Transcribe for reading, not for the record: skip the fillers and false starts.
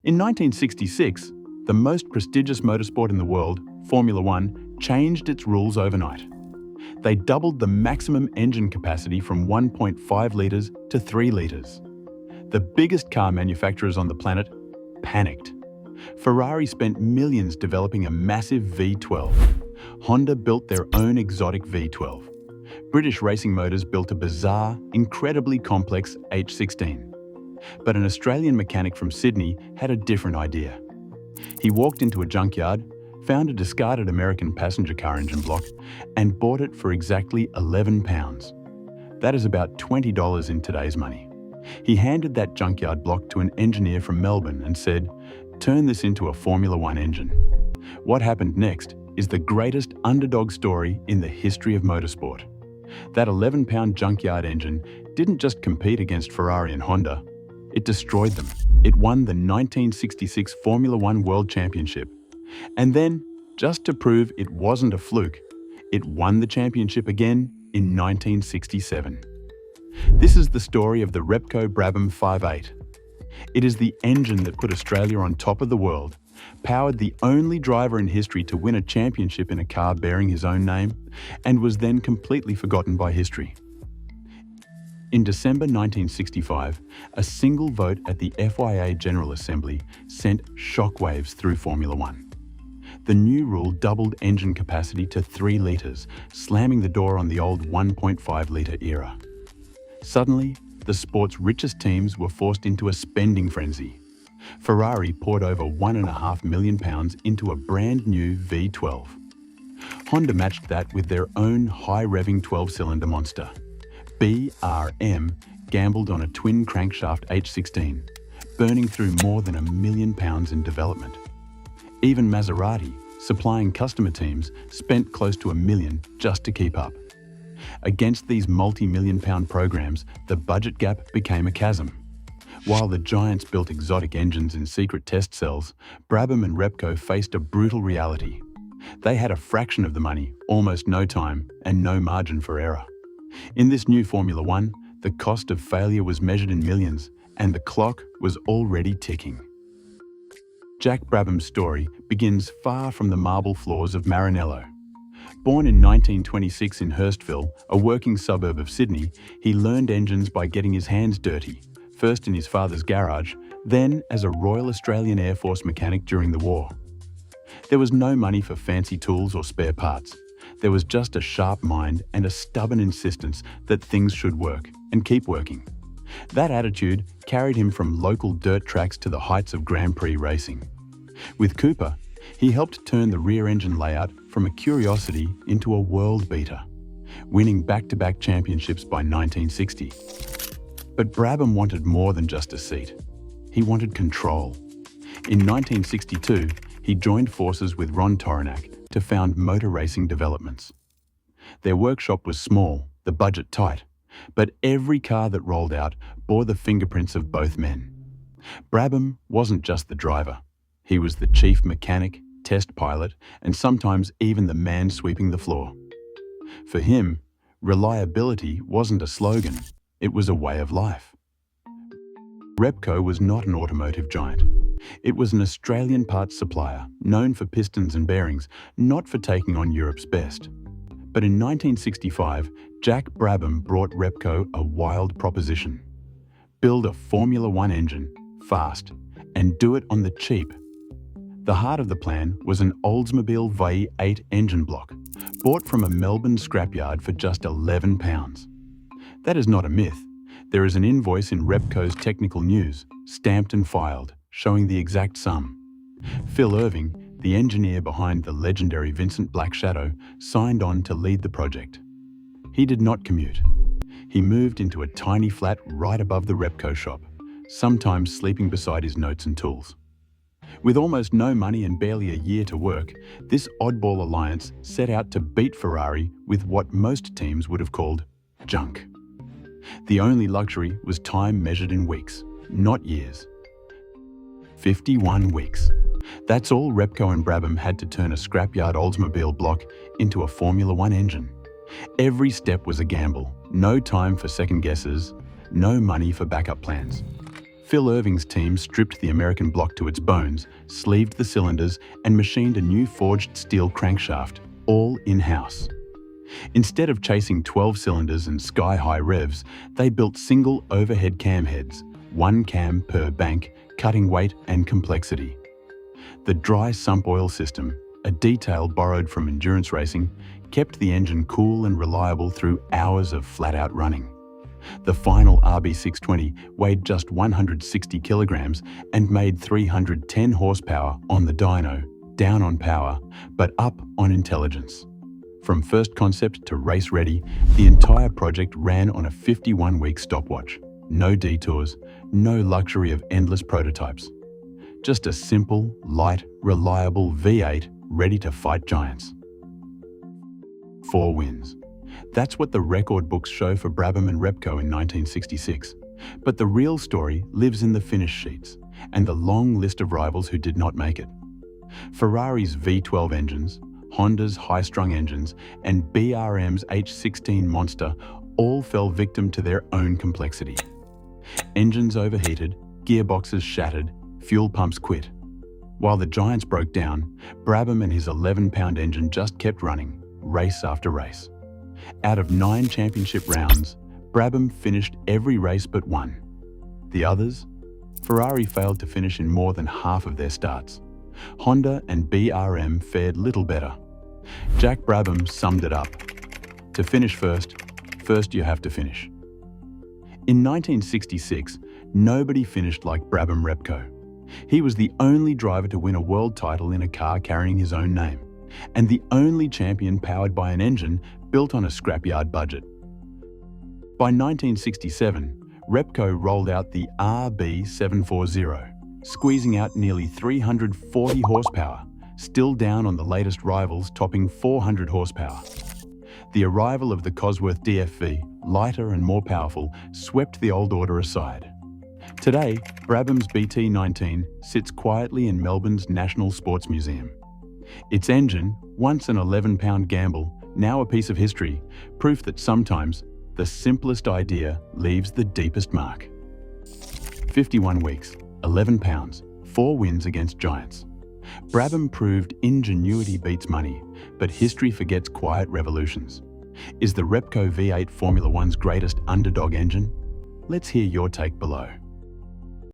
In 1966, the most prestigious motorsport in the world, Formula One, changed its rules overnight. They doubled the maximum engine capacity from 1.5 litres to 3 litres. The biggest car manufacturers on the planet panicked. Ferrari spent millions developing a massive V12. Honda built their own exotic V12. British Racing Motors built a bizarre, incredibly complex H16. But an Australian mechanic from Sydney had a different idea. He walked into a junkyard, found a discarded American passenger car engine block, and bought it for exactly £11. That is about $20 in today's money. He handed that junkyard block to an engineer from Melbourne and said, "Turn this into a Formula One engine." What happened next is the greatest underdog story in the history of motorsport. That 11-pound junkyard engine didn't just compete against Ferrari and Honda, it destroyed them. It won the 1966 Formula One World Championship. And then, just to prove it wasn't a fluke, it won the championship again in 1967. This is the story of the Repco Brabham V8. It is the engine that put Australia on top of the world, powered the only driver in history to win a championship in a car bearing his own name, and was then completely forgotten by history. In December 1965, a single vote at the FIA General Assembly sent shockwaves through Formula One. The new rule doubled engine capacity to 3 litres, slamming the door on the old 1.5-litre era. Suddenly, the sport's richest teams were forced into a spending frenzy. Ferrari poured over £1.5 million into a brand new V12. Honda matched that with their own high-revving 12-cylinder monster. BRM gambled on a twin crankshaft H16, burning through more than £1 million in development. Even Maserati, supplying customer teams, spent close to £1 million just to keep up. Against these multi-million-pound programs, the budget gap became a chasm. While the giants built exotic engines in secret test cells, Brabham and Repco faced a brutal reality. They had a fraction of the money, almost no time, and no margin for error. In this new Formula One, the cost of failure was measured in millions, and the clock was already ticking. Jack Brabham's story begins far from the marble floors of Maranello. Born in 1926 in Hurstville, a working suburb of Sydney, he learned engines by getting his hands dirty, first in his father's garage, then as a Royal Australian Air Force mechanic during the war. There was no money for fancy tools or spare parts. There was just a sharp mind and a stubborn insistence that things should work and keep working. That attitude carried him from local dirt tracks to the heights of Grand Prix racing. With Cooper, he helped turn the rear engine layout from a curiosity into a world beater, winning back-to-back championships by 1960. But Brabham wanted more than just a seat. He wanted control. In 1962, he joined forces with Ron Toronak to found Motor Racing Developments. Their workshop was small, the budget tight, but every car that rolled out bore the fingerprints of both men. Brabham wasn't just the driver. He was the chief mechanic, test pilot, and sometimes even the man sweeping the floor. For him, reliability wasn't a slogan, it was a way of life. Repco was not an automotive giant. It was an Australian parts supplier, known for pistons and bearings, not for taking on Europe's best. But in 1965, Jack Brabham brought Repco a wild proposition. Build a Formula One engine, fast, and do it on the cheap. The heart of the plan was an Oldsmobile V8 engine block, bought from a Melbourne scrapyard for just £11. That is not a myth. There is an invoice in Repco's technical news, stamped and filed, showing the exact sum. Phil Irving, the engineer behind the legendary Vincent Black Shadow, signed on to lead the project. He did not commute. He moved into a tiny flat right above the Repco shop, sometimes sleeping beside his notes and tools. With almost no money and barely a year to work, this oddball alliance set out to beat Ferrari with what most teams would have called junk. The only luxury was time measured in weeks, not years. 51 weeks. That's all Repco and Brabham had to turn a scrapyard Oldsmobile block into a Formula One engine. Every step was a gamble, no time for second guesses, no money for backup plans. Phil Irving's team stripped the American block to its bones, sleeved the cylinders, and machined a new forged steel crankshaft, all in-house. Instead of chasing 12 cylinders and sky-high revs, they built single overhead cam heads, one cam per bank, cutting weight and complexity. The dry sump oil system, a detail borrowed from endurance racing, kept the engine cool and reliable through hours of flat-out running. The final RB620 weighed just 160 kilograms and made 310 horsepower on the dyno, down on power, but up on intelligence. From first concept to race ready, the entire project ran on a 51-week stopwatch. No detours, no luxury of endless prototypes. Just a simple, light, reliable V8 ready to fight giants. 4 wins. That's what the record books show for Brabham and Repco in 1966. But the real story lives in the finish sheets and the long list of rivals who did not make it. Ferrari's V12 engines, Honda's high-strung engines, and BRM's H16 monster all fell victim to their own complexity. Engines overheated, gearboxes shattered, fuel pumps quit. While the giants broke down, Brabham and his 11-pound engine just kept running, race after race. Out of 9 championship rounds, Brabham finished every race but one. The others? Ferrari failed to finish in more than half of their starts. Honda and BRM fared little better. Jack Brabham summed it up. To finish first you have to finish. In 1966, nobody finished like Brabham Repco. He was the only driver to win a world title in a car carrying his own name, and the only champion powered by an engine built on a scrapyard budget. By 1967, Repco rolled out the RB740, squeezing out nearly 340 horsepower, still down on the latest rivals topping 400 horsepower. The arrival of the Cosworth DFV, lighter and more powerful, swept the old order aside. Today, Brabham's BT19 sits quietly in Melbourne's National Sports Museum. Its engine, once an 11-pound gamble, now a piece of history, proof that sometimes the simplest idea leaves the deepest mark. 51 weeks, 11 pounds, 4 wins against giants. Brabham proved ingenuity beats money, but history forgets quiet revolutions. Is the Repco V8 Formula One's greatest underdog engine? Let's hear your take below.